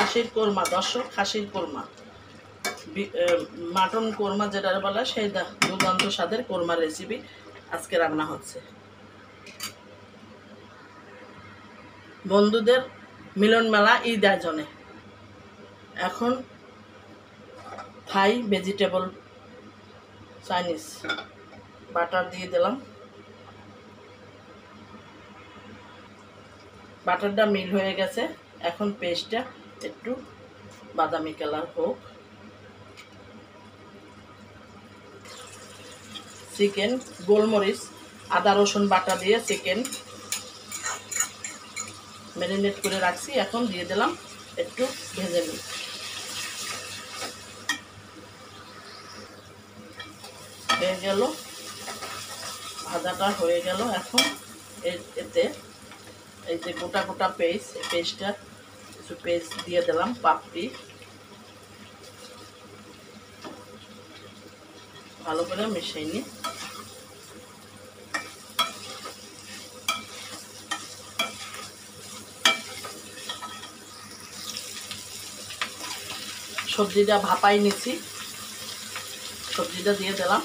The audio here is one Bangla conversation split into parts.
খাসির কোরমা দর্শক, খাসির কোরমা, মাটন কোরমা যেটা বলে সেই দুর্দান্ত স্বাদের কোরমার রেসিপি আজকে রান্না হচ্ছে। বন্ধুদের মিলন মেলা ঈদ আয়োজনে এখন থাই ভেজিটেবল চাইনিজ বাটার দিয়ে দিলাম। বাটারটা মিল হয়ে গেছে, এখন পেস্টটা একটু বাদামি কালার হোক। চিকেন, গোলমরিচ, আদা রসুন বাটা দিয়ে চিকেন ম্যারিনেট করে রাখছি, এখন দিয়ে দিলাম, একটু ভেজে নিই। হয়ে গেল, ভাজাটা হয়ে গেল। এখন এতে এই যে গোটা গোটা পেস্ট, এই পেস্টটা কিছু পেস্ট দিয়ে দিলাম, পাপড়ি ভালো করে মিশিয়ে নিই। সবজিটা ভাপাই নিচ্ছি, সবজিটা দিয়ে দিলাম।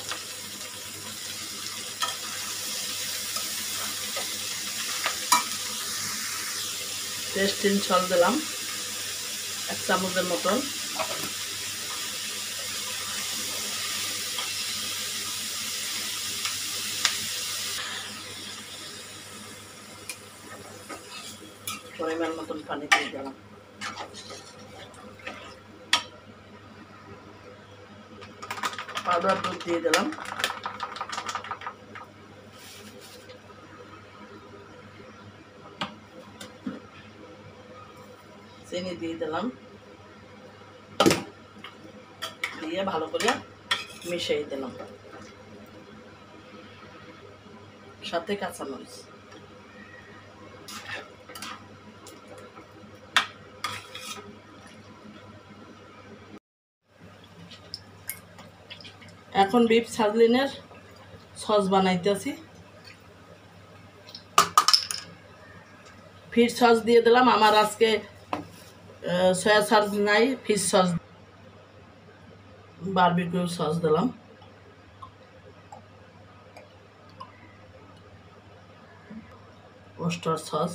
টেস্টিং সল দিলাম 1 চামচের মতন। পরিমাণ মতন পানি দিয়ে দিলাম। পাউডার দুধ দিয়ে দিলাম। চিনি দিয়ে দিলাম, দিয়ে ভালো করে মিশিয়ে দিলাম, সাথে কাঁচামরিচ। এখন বিফ সাজলিনের সস বানাইতেছি। ফিশ সস দিয়ে দিলাম। আমার আজকে সয়া সস নাই, ফিশ সস, বারবিকিউ সস দিলাম। ওস্টার সস,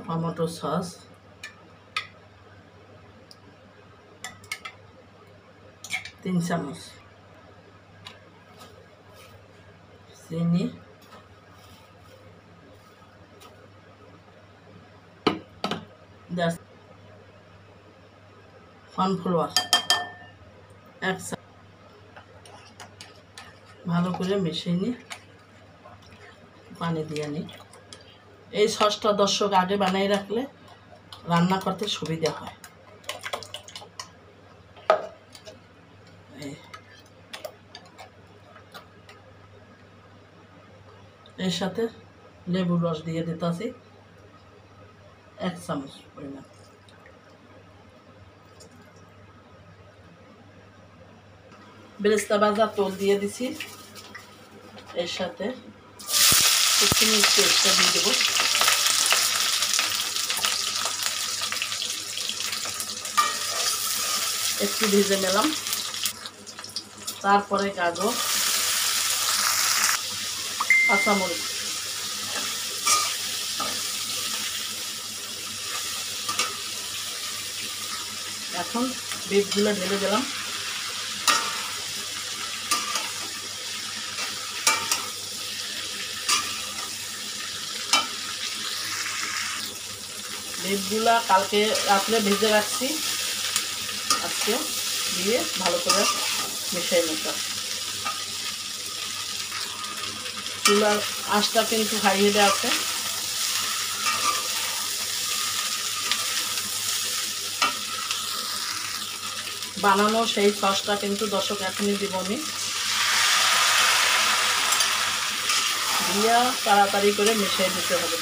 টমেটো সস, তিন চামচ, চিনি, কর্নফ্লাওয়ার 1 চামচ, ভালো করে মিশিয়ে নিই, পানি দিয়ে নিই। এই সসটা দর্শক আগে বানিয়ে রাখলে রান্না করতে সুবিধা হয়। এর সাথে লেবুর রস দিয়ে দিতেছি 1 চামচ পরিমাণ। বেরেস্তা ভাজা তোল দিয়ে দিছি, এর সাথে কুচিনি পেস্টটা দিয়ে দেবো। একটু ভেজে নিলাম, তারপরে গাজর, কাঁচামরিচ, এখন বিফগুলো ঢেলে দিলাম। বিফগুলা কালকে রাত্রে ভেজে রাখছি, আজকে দিয়ে ভালো করে মিশিয়ে নিতাম। চুলার আঁচটা কিন্তু হাই হিটে আছে। বানানো সেই সসটা কিন্তু দর্শক এখনই দিব আমি, দিয়ে তাড়াতাড়ি করে মিশিয়ে দিতে হবে।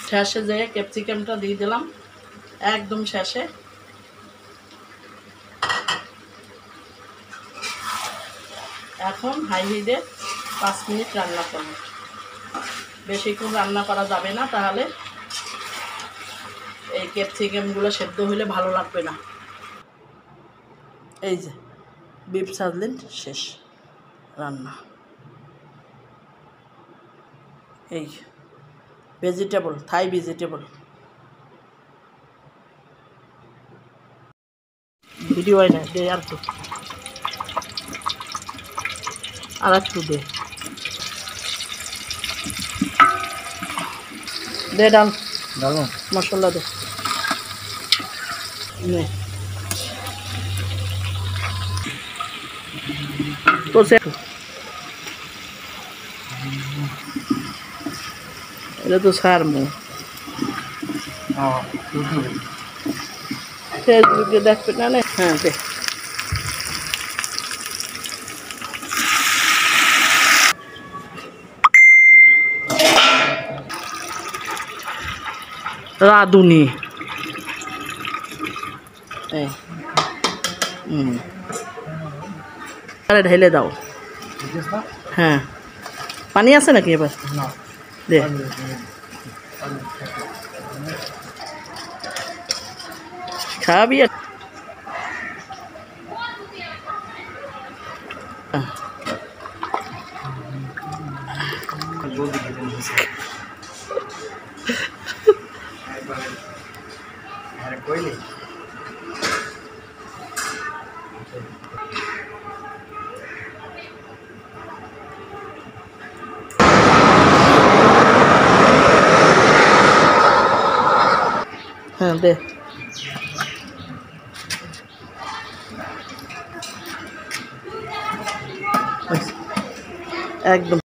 শেষে যেয়ে ক্যাপসিকামটা দিয়ে দিলাম, একদম শেষে। এখন হাই হিটে 5 মিনিট রান্না করব। বেশিক্ষণ রান্না করা যাবে না, তাহলে এই ক্যাপসিকামগুলো সেদ্ধ হলে ভালো লাগবে না। এই যে বিফ সাজলিন শেষ রান্না। এই ভেজিটেবল, থাই ভেজিটেবল। ভিডিও হয় না, দে আর একটু দে দে ডাল মশলা দে নে তো সে এটা তো সারমু ফেসবুকে দেখবে না। হ্যাঁ দে রাঁধুনি। আরে ঢেলে দাও। হ্যাঁ পানি আছে নাকি এবার দে। খাবি হ্যাঁ দে একদম।